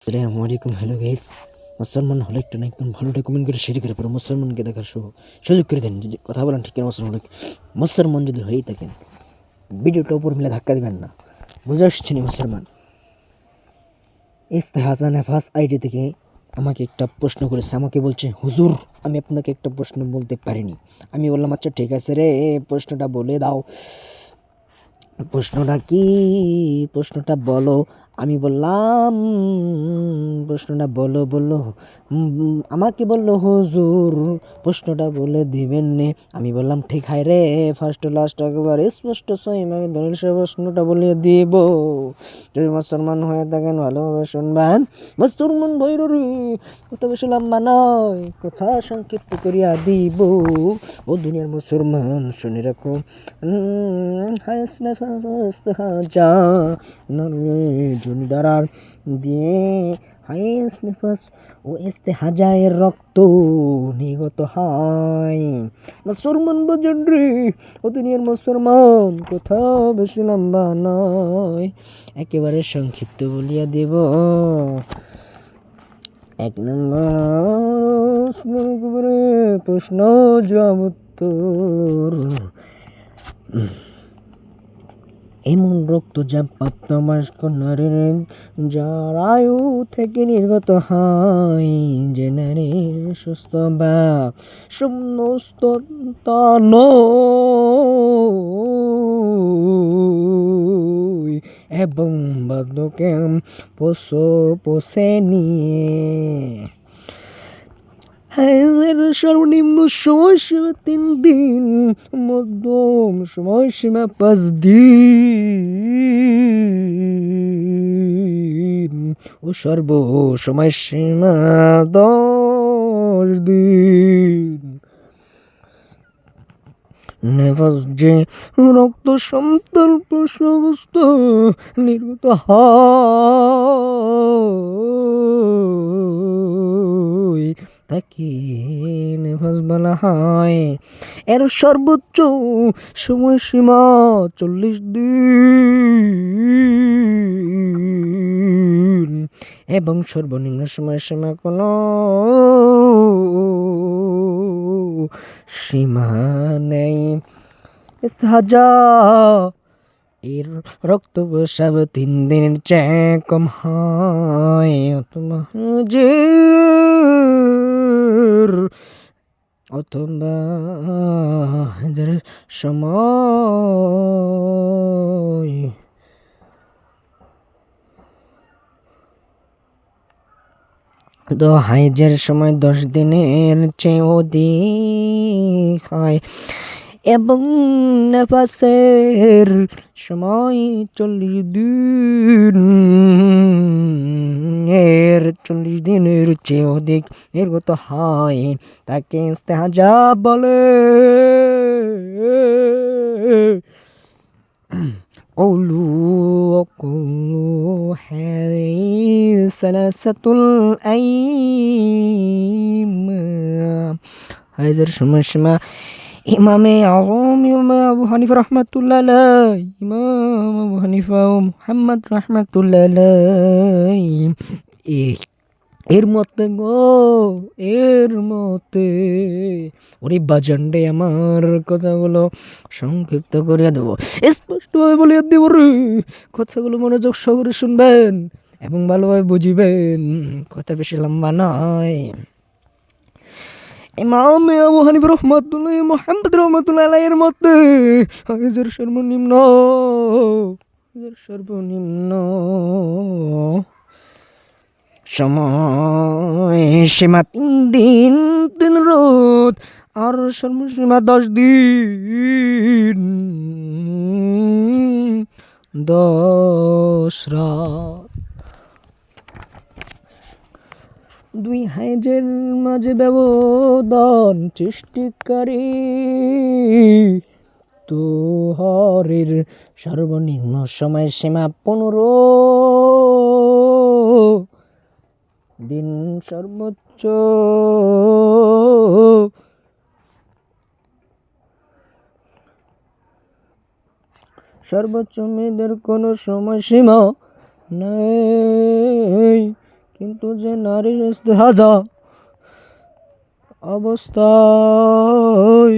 আসসালামু আলাইকুম। Hello guys, মুসলমান হলে একটা না একদম ভালোটা কমেন্ট করে শেয়ার করে পরে মুসলমানকে দেখার সুযোগ করে দেন। যদি কথা বলেন ঠিক কিনা, মুসলমান যদি হয়েই থাকেন ভিডিওটা উপর মিলে ধাক্কা দিবেন না, বুঝে আসছেন মুসলমান। ইস্তেহাজা নেফাস আইডি থেকে আমাকে একটা প্রশ্ন করেছে, আমাকে বলছে হুজুর আমি আপনাকে একটা প্রশ্ন বলতে পারিনি। আমি বললাম আচ্ছা ঠিক আছে রে, প্রশ্নটা বলে দাও। প্রশ্নটা কি? প্রশ্নটা বলো। আমি বললাম প্রশ্নটা বলো বললো। আমাকে বললো হুজুর প্রশ্নটা বলে দিবেন নে। আমি বললাম ঠিক হাই রে, ফার্স্ট লাস্ট একবার স্পষ্ট সহিম আমি ধরেন সে প্রশ্নটা বলে দিব। যদি মুসলমান হয়ে থাকেন ভালোভাবে শুনবেন। মুসলমান ভৈর রে, কথা বেশি লম্বা নয়, কথা সংক্ষিপ্ত করিয়া দিব। ও দুনিয়ার মুসলমান শুনে রাখো, যা জমিদার দিয়ে হাইস নেফাস ও ইস্তেহাজায়ের রক্ত নিগত হয়। মুসলমান বাজান রে, ও দুনিয়ার মুসলমান, কথা বেশি লম্বা নয়, একেবারে সংক্ষিপ্ত বলিয়া দেব। এক নম্বর প্রশ্ন জবাব উত্তর। এমন রক্ত যা প্রাপ্তবয়স্ক নারীর যার আয়ু থেকে নির্গত হয়, যে নারী সুস্থ বা সমস্ত এবং বাধ্যকে পোষে নিয়ে সর্বনিম্ন সময়সীমা 3 দিন, মধ্যম সময়সীমা 5 দিন ও সর্ব সময়সীমা 10 দিন। নেফাস যে রক্ত সমতল প্রসবস্থ নির্গত হয় তাকে নেফাস বলা হয়। এর সর্বোচ্চ সময়সীমা 40 দিন এবং সর্বনিম্ন সময়সীমা কোনো সীমা নেই। ইস্তেহাজা এর রক্ত প্রস্রাব 3 দিনের চেয়ে কম হয় অথবা হাজার সময় হাইজের সময় 10 দিনের চেয়ে অধিক হয় এবং নেফাসের সময় 40 দিন এর 40 দিনের চেয়ে অধিক নির্গত হয় তাকে ইস্তেহাজা বলে। قولوا هذه 3 أيام হাইজের সময়সীমা। ইমামে আযম ইমাম আবু হানিফা রাহমাতুল্লাহ আলাইহি, ইমাম আবু হানিফা ও মুহাম্মদ রাহমাতুল্লাহ আলাইহি এর মতে ওরে বাজান্ডে আমার কথাগুলো সংক্ষিপ্ত করিয়া দেব, স্পষ্টভাবে বলিয়া দেব রে। কথাগুলো মনোযোগ সহকারে শুনবেন এবং ভালোভাবে বুঝিবেন, কথা বেশি লম্বা নয়। ইমাম আবু হানিফা রাহমাতুল্লাহ মুহাম্মদ রাহমাতুল্লাহ আলাইহির মতে হাইজের সর্বনিম্ন সময় সীমা 3 দিন 3 রাত আর সর্বসীমা 10 দিন 10 রাত। 2 হাইজের মাঝে ব্যবধান সৃষ্টিকারী তোহরের সর্বনিম্ন সময়সীমা 15 দিন, সর্বোচ্চ মেয়েদের কোনো সময়সীমা নেই, কিন্তু যে নারীর ইস্তেহাজা অবস্থায়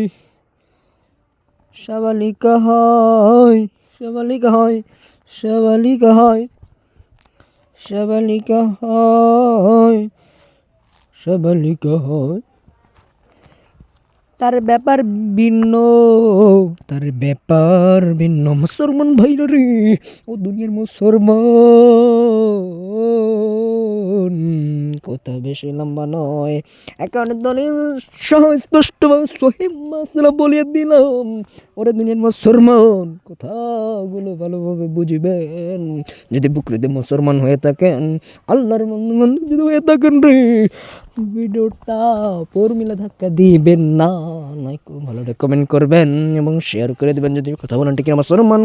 সাবালিকা হয়, সাবালিকা হয়, সাবালিকা হয়, সাবালিকা হয়, সাবালিকা হয়, তার ব্যাপার ভিন্ন, তার ব্যাপার ভিন্ন। মুসলমান ভাইরা রে, ও দুনিয়ার মুসলমান, কথা বেশি লম্বা নয়, একানে দলিল সহ স্পষ্টভাবে সহিহ মাসলা বলিয়ে দিলাম। ওরে দুনিয়ার মুসলমান, কথাগুলো ভালোভাবে বুঝবেন। যদি প্রকৃতি মুসলমান হয়ে থাকেন, আল্লাহর বান্দা যদি হয়ে থাকেন রে, ভিডিওটা ফর্মুলা ধাক্কা দিবেন না, লাইক ভালো কমেন্ট করবেন এবং শেয়ার করে দেবেন যদি কথা বলেন ঠিক মুসলমান।